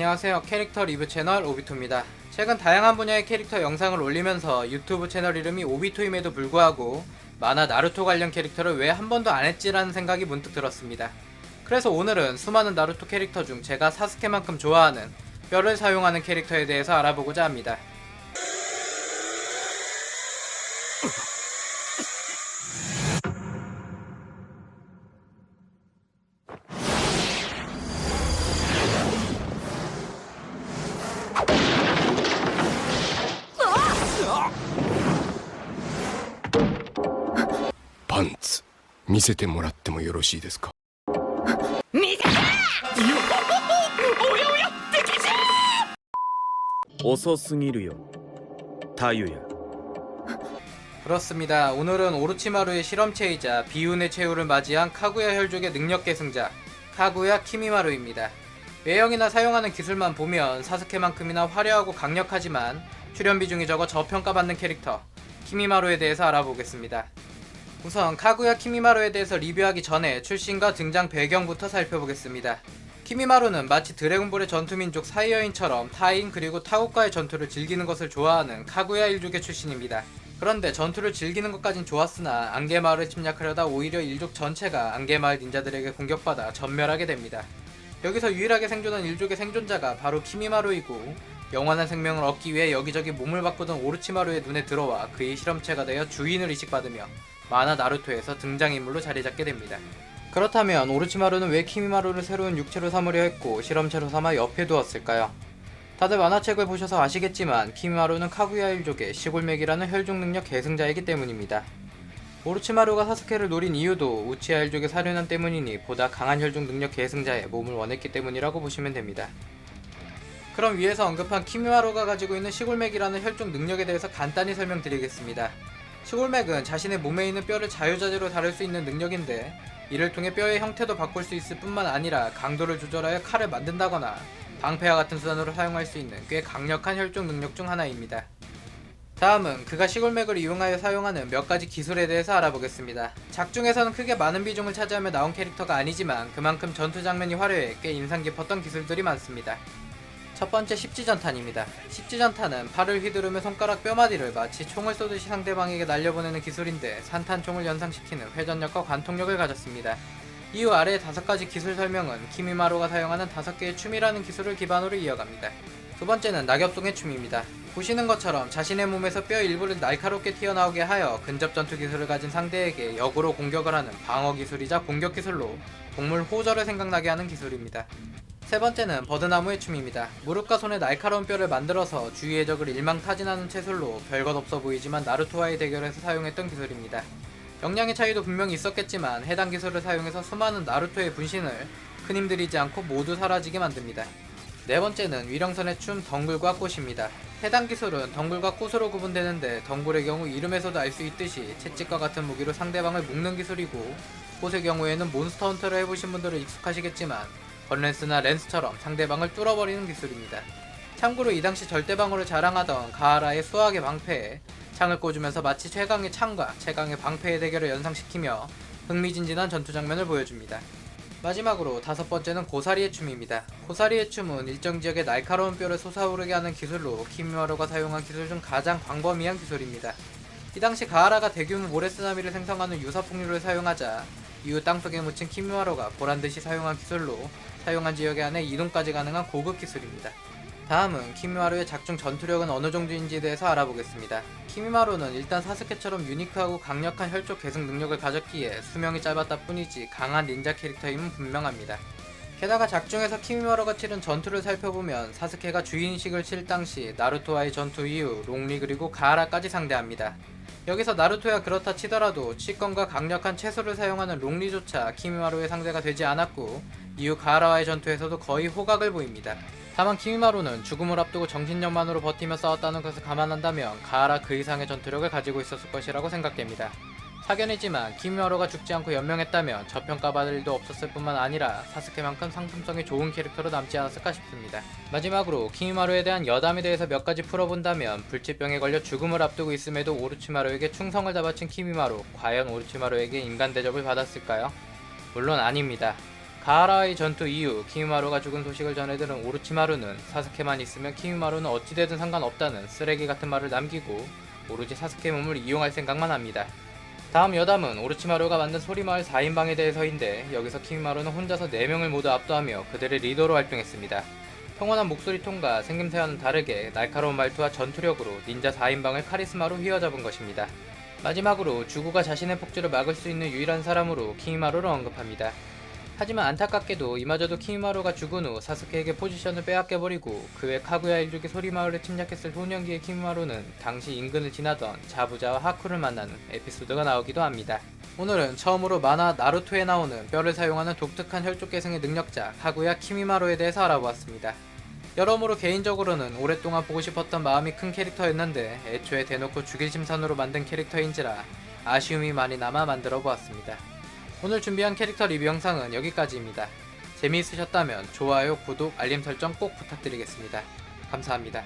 안녕하세요. 캐릭터 리뷰 채널 오비토입니다. 최근 다양한 분야의 캐릭터 영상을 올리면서 유튜브 채널 이름이 오비토임에도 불구하고 만화 나루토 관련 캐릭터를 왜 한 번도 안 했지라는 생각이 문득 들었습니다. 그래서 오늘은 수많은 나루토 캐릭터 중 제가 사스케만큼 좋아하는 뼈를 사용하는 캐릭터에 대해서 알아보고자 합니다.パンツ見せてもらってもよろしいですか。見せておやおや敵じゃ遅すぎるよタユヤ。 그렇습니다. 오늘은 오로치마루의 실험체이자 비운의 최후를 맞이한 카구야 혈족의 능력 계승자 카구야 키미마루입니다. 외형이나 사용하는 기술만 보면 사스케만큼이나 화려하고 강력하지만 출연 비중이 적어 저평가받는 캐릭터 키미마루에 대해서 알아보겠습니다. 우선 카구야 키미마루에 대해서 리뷰하기 전에 출신과 등장 배경부터 살펴보겠습니다. 키미마루는 마치 드래곤볼의 전투민족 사이어인처럼 타인 그리고 타국과의 전투를 즐기는 것을 좋아하는 카구야 일족의 출신입니다. 그런데 전투를 즐기는 것까진 좋았으나 안개마을을 침략하려다 오히려 일족 전체가 안개마을 닌자들에게 공격받아 전멸하게 됩니다. 여기서 유일하게 생존한 일족의 생존자가 바로 키미마루이고 영원한 생명을 얻기 위해 여기저기 몸을 바꾸던 오로치마루의 눈에 들어와 그의 실험체가 되어 주인을 이식받으며 만화 나루토에서 등장인물로 자리잡게 됩니다. 그렇다면 오로치마루는 왜 키미마루를 새로운 육체로 삼으려 했고 실험체로 삼아 옆에 두었을까요? 다들 만화책을 보셔서 아시겠지만 키미마루는 카구야 일족의 시골맥이라는 혈족 능력 계승자이기 때문입니다. 오로치마루가 사스케를 노린 이유도 우치하 일족의 사륜한 때문이니 보다 강한 혈족 능력 계승자의 몸을 원했기 때문이라고 보시면 됩니다. 그럼 위에서 언급한 키미마루가 가지고 있는 시골맥이라는 혈족 능력에 대해서 간단히 설명드리겠습니다. 시골맥은 자신의 몸에 있는 뼈를 자유자재로 다룰 수 있는 능력인데 이를 통해 뼈의 형태도 바꿀 수 있을 뿐만 아니라 강도를 조절하여 칼을 만든다거나 방패와 같은 수단으로 사용할 수 있는 꽤 강력한 혈족 능력 중 하나입니다. 다음은 그가 시골맥을 이용하여 사용하는 몇 가지 기술에 대해서 알아보겠습니다. 작중에서는 크게 많은 비중을 차지하며 나온 캐릭터가 아니지만 그만큼 전투 장면이 화려해 꽤 인상 깊었던 기술들이 많습니다. 첫 번째 십지전탄입니다. 십지전탄은 팔을 휘두르며 손가락 뼈마디를 마치 총을 쏘듯이 상대방에게 날려보내는 기술인데 산탄총을 연상시키는 회전력과 관통력을 가졌습니다. 이후 아래의 5가지 기술 설명은 키미마루가 사용하는 5개의 춤이라는 기술을 기반으로 이어갑니다. 두 번째는 낙엽송의 춤입니다. 보시는 것처럼 자신의 몸에서 뼈 일부를 날카롭게 튀어나오게 하여 근접 전투 기술을 가진 상대에게 역으로 공격을 하는 방어 기술이자 공격 기술로 동물 호절을 생각나게 하는 기술입니다. 세 번째는 버드나무의 춤입니다. 무릎과 손에 날카로운 뼈를 만들어서 주위의 적을 일망타진하는 채술로 별것 없어 보이지만 나루토와의 대결에서 사용했던 기술입니다. 역량의 차이도 분명히 있었겠지만 해당 기술을 사용해서 수많은 나루토의 분신을 큰 힘 들이지 않고 모두 사라지게 만듭니다. 네 번째는 위령선의 춤 덩굴과 꽃입니다. 해당 기술은 덩굴과 꽃으로 구분되는데 덩굴의 경우 이름에서도 알 수 있듯이 채찍과 같은 무기로 상대방을 묶는 기술이고 꽃의 경우에는 몬스터 헌터를 해보신 분들은 익숙하시겠지만 건랜스나 랜스처럼 상대방을 뚫어버리는 기술입니다. 참고로 이 당시 절대방어를 자랑하던 가하라의 수학의 방패에 창을 꽂으면서 마치 최강의 창과 최강의 방패의 대결을 연상시키며 흥미진진한 전투 장면을 보여줍니다. 마지막으로 5번째는 고사리의 춤입니다. 고사리의 춤은 일정 지역의 날카로운 뼈를 솟아오르게 하는 기술로 키미마루가 사용한 기술 중 가장 광범위한 기술입니다. 이 당시 가하라가 대규모 모래쓰나미를 생성하는 유사폭류를 사용하자 이후 땅속에 묻힌 키미마루가 보란듯이 사용한 기술로 사용한 지역의 안에 이동까지 가능한 고급 기술입니다. 다음은 키미마루의 작중 전투력은 어느 정도인지에 대해서 알아보겠습니다. 키미마루는 일단 사스케처럼 유니크하고 강력한 혈족 계승 능력을 가졌기에 수명이 짧았다 뿐이지 강한 닌자 캐릭터임은 분명합니다. 게다가 작중에서 키미마루가 치른 전투를 살펴보면 사스케가 주인식을 칠 당시 나루토와의 전투 이후 롱리 그리고 가하라까지 상대합니다. 여기서 나루토야 그렇다 치더라도 치권과 강력한 채술을 사용하는 롱리조차 키미마루의 상대가 되지 않았고 이후 가하라와의 전투에서도 거의 호각을 보입니다. 다만 키미마루는 죽음을 앞두고 정신력만으로 버티며 싸웠다는 것을 감안한다면 가하라 그 이상의 전투력을 가지고 있었을 것이라고 생각됩니다. 사견이지만 키미마루가 죽지 않고 연명했다면 저평가받을 일도 없었을 뿐만 아니라 사스케만큼 상품성이 좋은 캐릭터로 남지 않았을까 싶습니다. 마지막으로 키미마루에 대한 여담에 대해서 몇 가지 풀어본다면 불치병에 걸려 죽음을 앞두고 있음에도 오로치마루에게 충성을 다 바친 키미마루, 과연 오로치마루에게 인간 대접을 받았을까요? 물론 아닙니다. 가하라의 전투 이후 키미마루가 죽은 소식을 전해들은 오로치마루는 사스케만 있으면 키미마루는 어찌되든 상관없다는 쓰레기 같은 말을 남기고 오로지 사스케 몸을 이용할 생각만 합니다. 다음 여담은 오로치마루가 만든 소리마을 4인방에 대해서인데 여기서 키미마루는 혼자서 4명을 모두 압도하며 그들의 리더로 활동했습니다. 평온한 목소리 톤과 생김새와는 다르게 날카로운 말투와 전투력으로 닌자 4인방을 카리스마로 휘어잡은 것입니다. 마지막으로 주구가 자신의 폭주를 막을 수 있는 유일한 사람으로 키미마루를 언급합니다. 하지만 안타깝게도 이마저도 키미마루가 죽은 후 사스케에게 포지션을 빼앗겨버리고 그 외 카구야 일족이 소리마을에 침략했을 소년기의 키미마루는 당시 인근을 지나던 자부자와 하쿠를 만나는 에피소드가 나오기도 합니다. 오늘은 처음으로 만화 나루토에 나오는 뼈를 사용하는 독특한 혈족 계승의 능력자 카구야 키미마루에 대해서 알아보았습니다. 여러모로 개인적으로는 오랫동안 보고 싶었던 마음이 큰 캐릭터였는데 애초에 대놓고 죽일 심산으로 만든 캐릭터인지라 아쉬움이 많이 남아 만들어 보았습니다. 오늘 준비한 캐릭터 리뷰 영상은 여기까지입니다. 재미있으셨다면 좋아요, 구독, 알림 설정 꼭 부탁드리겠습니다. 감사합니다.